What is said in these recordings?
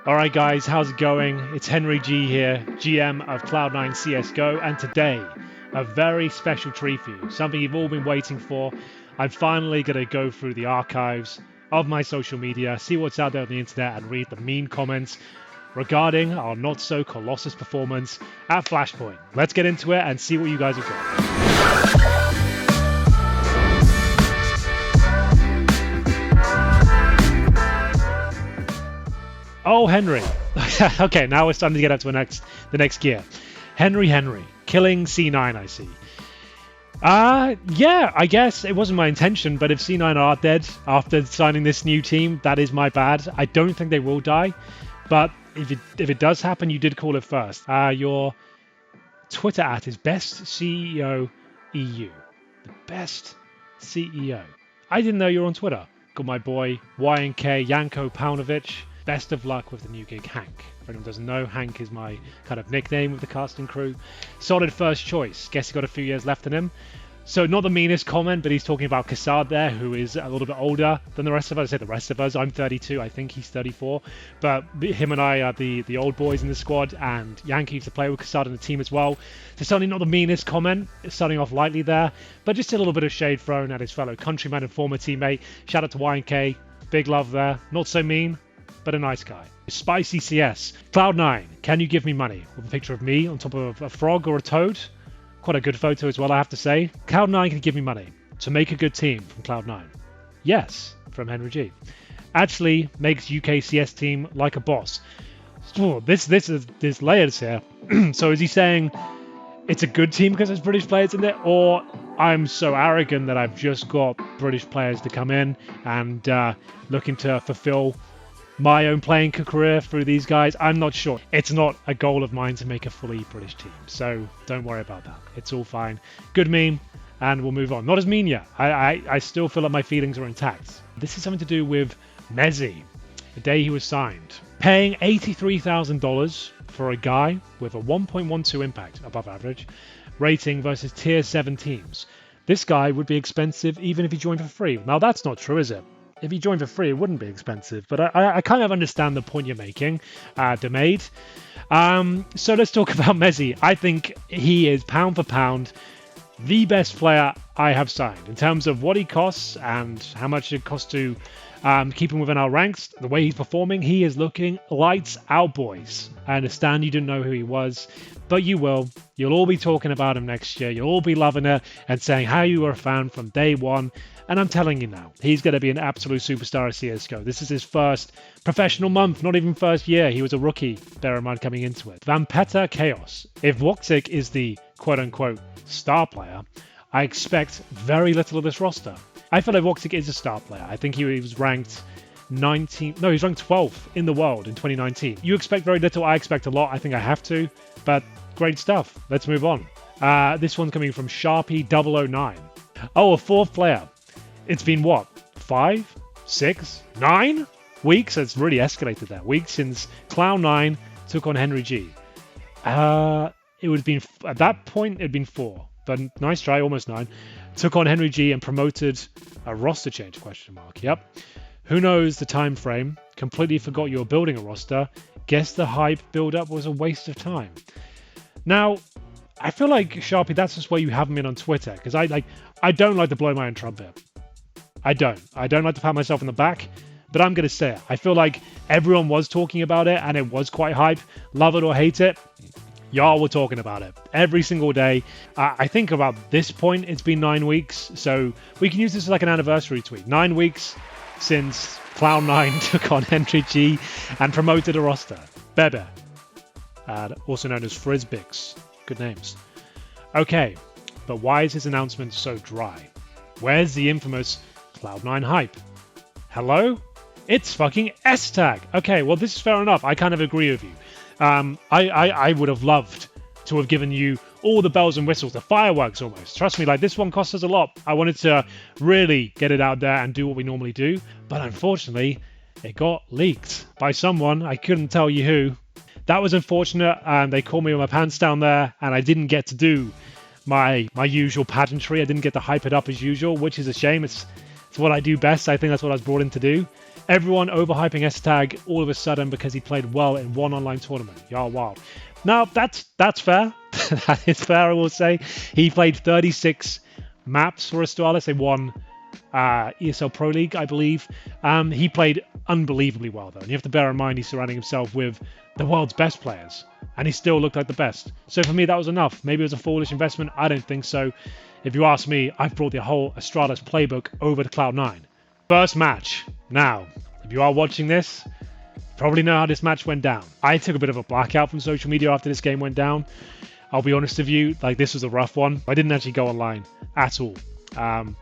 Alright guys, how's it going? It's HenryG here, GM of Cloud9 CSGO, and today, a very special treat for you, something you've all been waiting for. I'm finally going to go through the archives of my social media, see what's out there on the internet, and read the mean comments regarding our not-so-Colossus performance at Flashpoint. Let's get into it and see what you guys have got. Oh, Henry. Okay, now it's time to get up to the next gear. Henry, killing C9, I see. Yeah, I guess it wasn't my intention, but if C9 are dead after signing this new team, that is my bad. I don't think they will die, but if it does happen, you did call it first. Your Twitter @ is best CEO EU. The best CEO. I didn't know you were on Twitter. Got my boy YNK Janko Paunovic. Best of luck with the new gig, Hank. If anyone doesn't know, Hank is my kind of nickname with the casting crew. Solid first choice. Guess he got a few years left in him. So not the meanest comment, but he's talking about Kassad there, who is a little bit older than the rest of us. I say the rest of us. I'm 32. I think he's 34. But him and I are the old boys in the squad, and Yankee used to play with Kassad in the team as well. So certainly not the meanest comment, starting off lightly there, but just a little bit of shade thrown at his fellow countryman and former teammate. Shout out to YNK. Big love there. Not so mean, but a nice guy. Spicy CS. Cloud9, can you give me money? With a picture of me on top of a frog or a toad. Quite a good photo as well, I have to say. Cloud9 can give me money to make a good team from Cloud9. Yes, from HenryG. Actually makes UK CS team like a boss. Oh, there's layers here. So is he saying it's a good team because there's British players in it, or I'm so arrogant that I've just got British players to come in and looking to fulfill my own playing career through these guys? I'm not sure. It's not a goal of mine to make a fully British team, so don't worry about that. It's all fine. Good meme, and we'll move on. Not as mean yet. I still feel like my feelings are intact. This is something to do with Messi, the day he was signed. Paying $83,000 for a guy with a 1.12 impact, above average, rating versus tier 7 teams. This guy would be expensive even if he joined for free. Now that's not true, is it? If you joined for free, it wouldn't be expensive. But I kind of understand the point you're making, Demade. So let's talk about Messi. I think he is, pound for pound, the best player I have signed. In terms of what he costs and how much it costs to keep him within our ranks, the way he's performing, he is looking lights out, boys. I understand you didn't know who he was, but you will. You'll all be talking about him next year. You'll all be loving it and saying how you were a fan from day one. And I'm telling you now, he's going to be an absolute superstar at CSGO. This is his first professional month, not even first year. He was a rookie, bear in mind, coming into it. Vampeta Chaos. If Woxic is the quote-unquote star player, I expect very little of this roster. I feel like Woxic is a star player. I think he was ranked 19th. No, he was ranked 12th in the world in 2019. You expect very little. I expect a lot. I think I have to. But great stuff. Let's move on. This one's coming from Sharpie009. Oh, a fourth player. It's been what? 5, 6, 9 weeks? It's really escalated that. Weeks since Cloud9 took on HenryG. It would have been, at that point, it'd been 4. But nice try, almost 9. Took on HenryG and promoted a roster change, question mark. Yep. Who knows the time frame? Completely forgot you were building a roster. Guess the hype build-up was a waste of time. Now, I feel like, Sharpie, that's just where you haven't been on Twitter. Because I don't like to blow my own trumpet. I don't like to pat myself on the back, but I'm going to say it. I feel like everyone was talking about it, and it was quite hype. Love it or hate it, y'all were talking about it every single day. I think about this point, it's been 9 weeks, so we can use this as like an anniversary tweet. 9 weeks since Cloud9 took on HenryG and promoted a roster. Bebe, also known as Frisbix. Good names. Okay, but why is his announcement so dry? Where's the infamous Cloud9 hype? Hello? It's fucking S-Tag. Okay, well, this is fair enough. I kind of agree with you. I would have loved to have given you all the bells and whistles, the fireworks almost. Trust me, like, this one cost us a lot. I wanted to really get it out there and do what we normally do. But unfortunately, it got leaked by someone. I couldn't tell you who. That was unfortunate. They called me with my pants down there, and I didn't get to do my usual pageantry. I didn't get to hype it up as usual, which is a shame. It's what I do best. I think that's what I was brought in to do. Everyone overhyping S-Tag all of a sudden because he played well in one online tournament. Y'all wild. Now, that's fair. That is fair, I will say. He played 36 maps for Astralis. They won ESL Pro League, I believe. He played unbelievably well, though. And you have to bear in mind he's surrounding himself with the world's best players. And he still looked like the best. So for me, that was enough. Maybe it was a foolish investment. I don't think so. If you ask me, I've brought the whole Astralis playbook over to Cloud9. First match. Now, if you are watching this, you probably know how this match went down. I took a bit of a blackout from social media after this game went down. I'll be honest with you, like, this was a rough one. I didn't actually go online at all,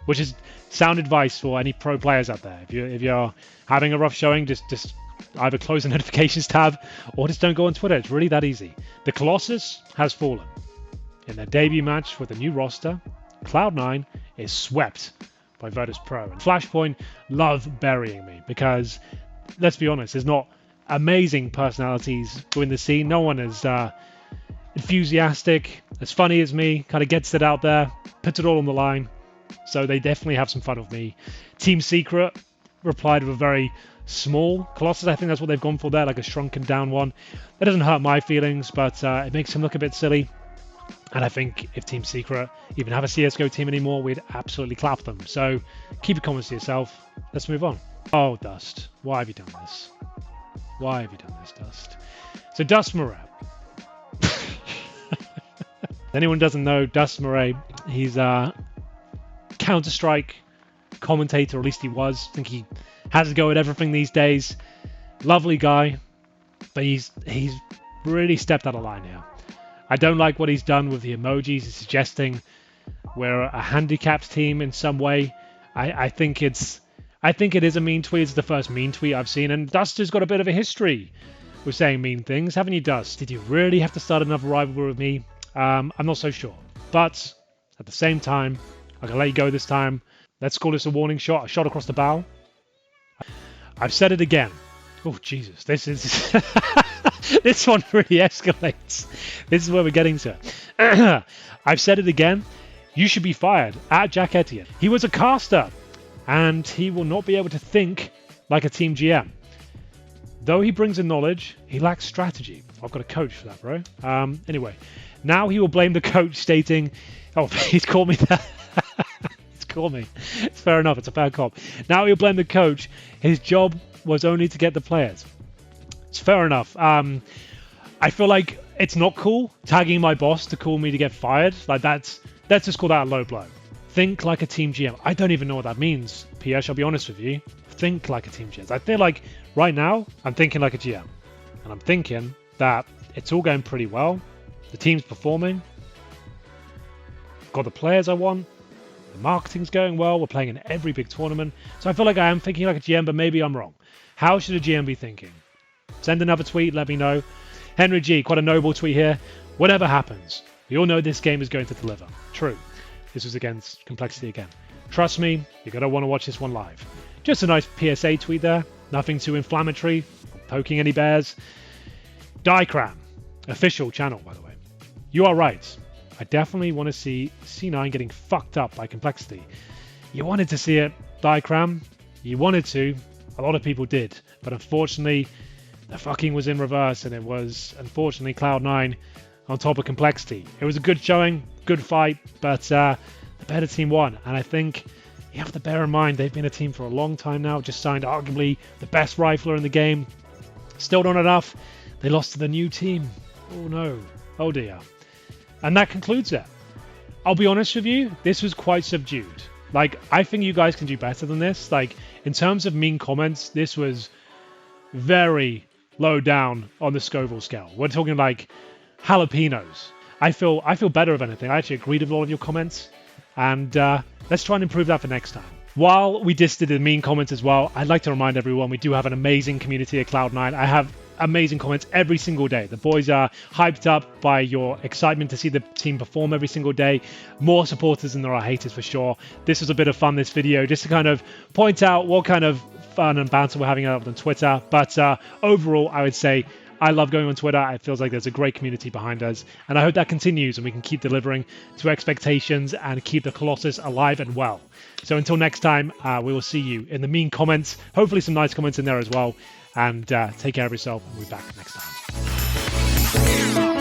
which is sound advice for any pro players out there. If you're having a rough showing, just either close the notifications tab or just don't go on Twitter. It's really that easy. The Colossus has fallen. In their debut match with the new roster, Cloud9 is swept by Virtus Pro. And Flashpoint love burying me because, let's be honest, there's not amazing personalities within the scene. No one is enthusiastic, as funny as me, kind of gets it out there, puts it all on the line. So they definitely have some fun with me. Team Secret replied with a very small Colossus. I think that's what they've gone for there, like a shrunken down one. That doesn't hurt my feelings, but it makes him look a bit silly. And I think if Team Secret even have a CSGO team anymore, we'd absolutely clap them. So keep your comments to yourself. Let's move on. Oh, Dust. Why have you done this? Why have you done this, Dust? So Dust Murray. Anyone doesn't know Dust Murray, he's a Counter-Strike commentator, or at least he was. I think he has to go at everything these days. Lovely guy, but he's really stepped out of line here. I don't like what he's done with the emojis. He's suggesting we're a handicapped team in some way. I think it is a mean tweet. It's the first mean tweet I've seen, and Dust has got a bit of a history with saying mean things, haven't you, Dust? Did you really have to start another rivalry with me? I'm not so sure. But at the same time, I can let you go this time. Let's call this a warning shot, a shot across the bow. I've said it again. Oh, Jesus. This is... this one really escalates. This is where we're getting to. I've said it again. You should be fired at Jack Etienne. He was a caster, and he will not be able to think like a team GM. Though he brings in knowledge, he lacks strategy. I've got a coach for that, bro. Anyway, now he will blame the coach, stating, oh, he's called me that. He's called me. It's fair enough. It's a fair cop. Now he'll blame the coach. His job was only to get the players. It's fair enough. I feel like it's not cool tagging my boss to call me to get fired. Like, let's just call that a low blow. Think like a team GM. I don't even know what that means, PS. I'll be honest with you. Think like a team GM. I feel like right now I'm thinking like a GM. And I'm thinking that it's all going pretty well. The team's performing. I've got the players I want. The marketing's going well. We're playing in every big tournament. So I feel like I am thinking like a GM, but maybe I'm wrong. How should a GM be thinking? Send another tweet. Let me know. HenryG, quite a noble tweet here. Whatever happens, we all know this game is going to deliver. True. This was against Complexity again. Trust me, you're going to want to watch this one live. Just a nice PSA tweet there. Nothing too inflammatory. Poking any bears. Diecram. Official channel, by the way. You are right. I definitely want to see C9 getting fucked up by Complexity. You wanted to see it, Diecram. You wanted to. A lot of people did. But unfortunately, the fucking was in reverse, and it was, unfortunately, Cloud9 on top of Complexity. It was a good showing, good fight, but the better team won. And I think you have to bear in mind they've been a team for a long time now, just signed arguably the best rifler in the game. Still not enough. They lost to the new team. Oh no. Oh dear. And that concludes it. I'll be honest with you, this was quite subdued. Like, I think you guys can do better than this. Like, in terms of mean comments, this was very low down on the Scoville scale. We're talking like jalapenos. I feel better, if anything. I actually agreed with all of your comments, and let's try and improve that for next time. While we dissed the mean comments as well, I'd like to remind everyone we do have an amazing community at Cloud9. I have amazing comments every single day. The boys are hyped up by your excitement to see the team perform every single day. More supporters than there are haters, for sure. This was a bit of fun, this video, just to kind of point out what kind of fun and banter we're having out on Twitter. But overall, I would say I love going on Twitter. It feels like there's a great community behind us, and I hope that continues and we can keep delivering to expectations and keep the Colossus alive and well. So until next time, we will see you in the mean comments. Hopefully some nice comments in there as well. And take care of yourself, and we'll be back next time.